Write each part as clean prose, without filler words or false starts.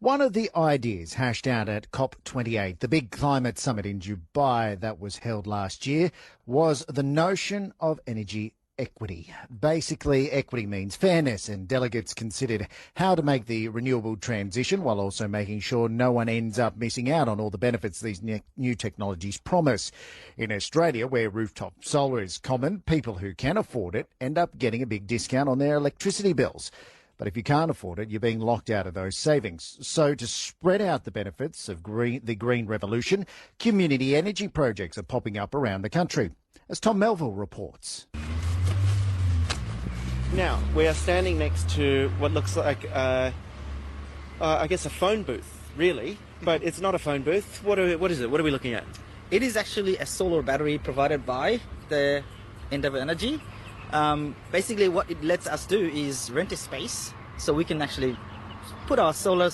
One of the ideas hashed out at COP28, the big climate summit in Dubai that was held last year, was the notion of energy equity. Basically, equity means fairness, and delegates considered how to make the renewable transition while also making sure no one ends up missing out on all the benefits these new technologies promise. In Australia, where rooftop solar is common, people who can afford it end up getting a big discount on their electricity bills. But if you can't afford it, you're being locked out of those savings. So to spread out the benefits of the green revolution, community energy projects are popping up around the country. As Tom Melville reports. Now, we are standing next to what looks like, I guess, a phone booth, really. But it's not a phone booth. What is it? What are we looking at? It is actually a solar battery provided by the Endeavour Energy. Basically, what it lets us do is rent a space so we can actually put our solar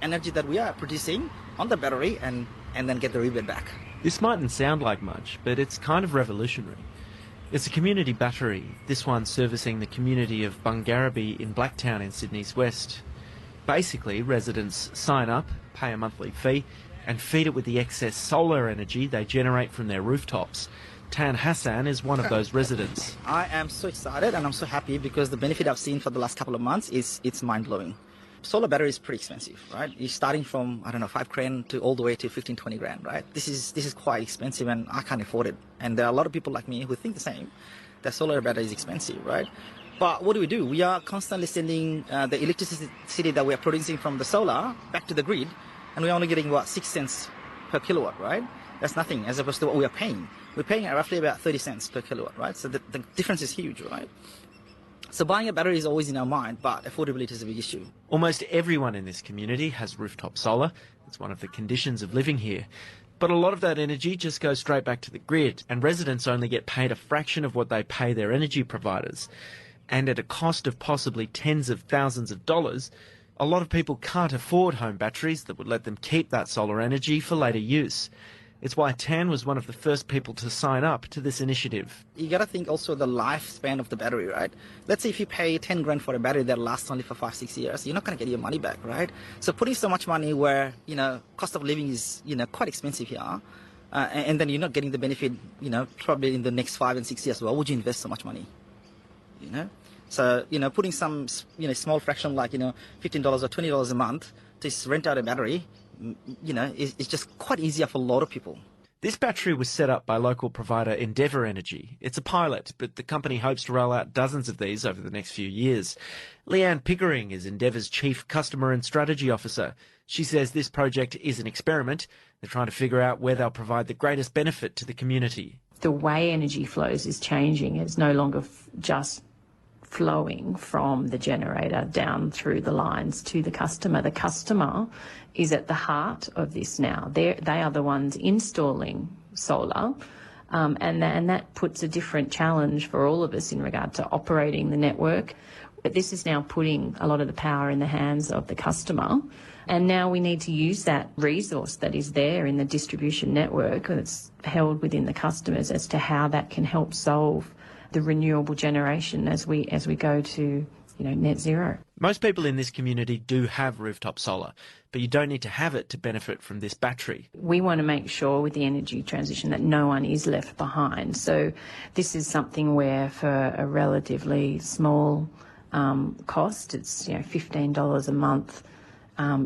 energy that we are producing on the battery and then get the rebate back. This mightn't sound like much, but it's kind of revolutionary. It's a community battery, this one servicing the community of Bungarraby in Blacktown in Sydney's west. Basically, residents sign up, pay a monthly fee, and feed it with the excess solar energy they generate from their rooftops. Tan Hassan is one of those residents. I am so excited and I'm so happy because the benefit I've seen for the last couple of months it's mind-blowing. Solar battery is pretty expensive, right? You're starting from, I don't know, 5 grand to all the way to 15, 20 grand, right? This is quite expensive and I can't afford it. And there are a lot of people like me who think the same, that solar battery is expensive, right? But what do? We are constantly sending the electricity that we are producing from the solar back to the grid, and we're only getting, 6 cents per kilowatt, right? That's nothing as opposed to what we are paying. We're paying roughly about 30 cents per kilowatt, right? So the difference is huge, right? So buying a battery is always in our mind, but affordability is a big issue. Almost everyone in this community has rooftop solar. It's one of the conditions of living here. But a lot of that energy just goes straight back to the grid, and residents only get paid a fraction of what they pay their energy providers. And at a cost of possibly tens of thousands of dollars, a lot of people can't afford home batteries that would let them keep that solar energy for later use. It's why Tan was one of the first people to sign up to this initiative. You got to think also the lifespan of the battery, right? Let's say if you pay 10 grand for a battery that lasts only for 5-6 years, you're not going to get your money back, right? So putting so much money where, cost of living is, quite expensive here, and then you're not getting the benefit, probably in the next 5 and 6 years, why would you invest so much money? So, putting some, small fraction like, $15 or $20 a month to rent out a battery, it's just quite easier for a lot of people. This battery was set up by local provider Endeavour Energy. It's a pilot, but the company hopes to roll out dozens of these over the next few years. Leanne Pickering is Endeavour's Chief Customer and Strategy Officer. She says this project is an experiment. They're trying to figure out where they'll provide the greatest benefit to the community. The way energy flows is changing. It's no longer just flowing from the generator down through the lines to the customer. The customer is at the heart of this now. They are the ones installing solar, and that puts a different challenge for all of us in regard to operating the network. But this is now putting a lot of the power in the hands of the customer, and now we need to use that resource that is there in the distribution network that's held within the customers as to how that can help solve the renewable generation as we go to net zero. Most people in this community do have rooftop solar, but you don't need to have it to benefit from this battery. We want to make sure with the energy transition that no one is left behind. So this is something where for a relatively small cost, it's $15 a month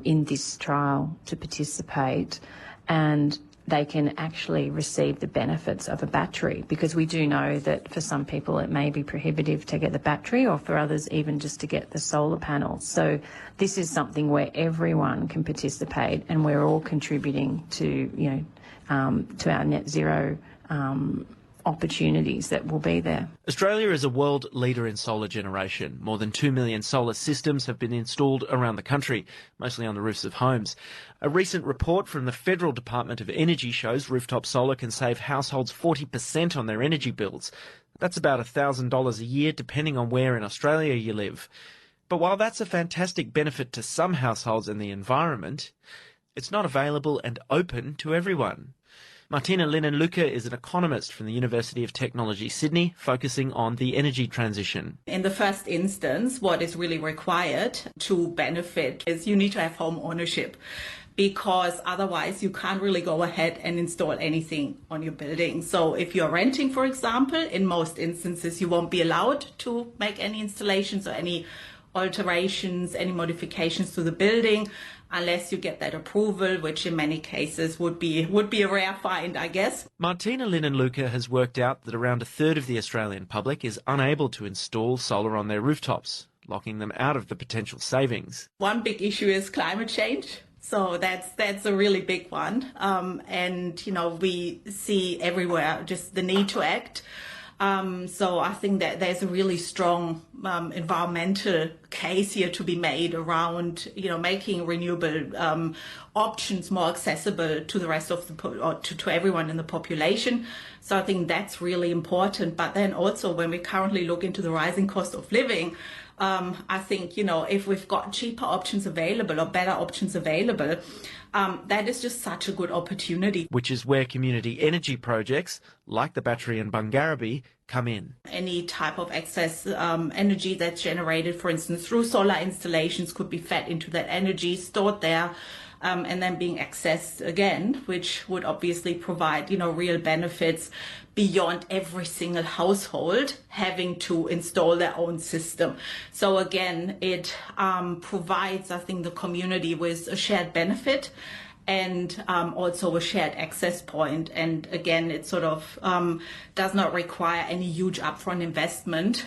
in this trial to participate, and they can actually receive the benefits of a battery, because we do know that for some people it may be prohibitive to get the battery, or for others even just to get the solar panels. So this is something where everyone can participate, and we're all contributing to our net zero opportunities that will be there. Australia is a world leader in solar generation. More than 2 million solar systems have been installed around the country, mostly on the roofs of homes. A recent report from the Federal Department of Energy shows rooftop solar can save households 40% on their energy bills. That's about $1,000 a year, depending on where in Australia you live. But while that's a fantastic benefit to some households and the environment, it's not available and open to everyone. Martina Linnenluca is an economist from the University of Technology, Sydney, focusing on the energy transition. In the first instance, what is really required to benefit is you need to have home ownership, because otherwise you can't really go ahead and install anything on your building. So if you're renting, for example, in most instances you won't be allowed to make any installations or any alterations, any modifications to the building, unless you get that approval, which in many cases would be a rare find, I guess. Martina Linnenluca has worked out that around a third of the Australian public is unable to install solar on their rooftops, locking them out of the potential savings. One big issue is climate change. So that's a really big one. And, we see everywhere just the need to act. So I think that there's a really strong environmental case here to be made around, making renewable options more accessible to the rest of to everyone in the population. So I think that's really important. But then also when we currently look into the rising cost of living, I think, if we've got cheaper options available or better options available, that is just such a good opportunity. Which is where community energy projects like the battery in Bungarraby come in. Any type of excess energy that's generated, for instance, through solar installations could be fed into that energy, stored there, and then being accessed again, which would obviously provide, real benefits beyond every single household having to install their own system. So again, it provides, I think, the community with a shared benefit and also a shared access point. And again, it sort of does not require any huge upfront investment.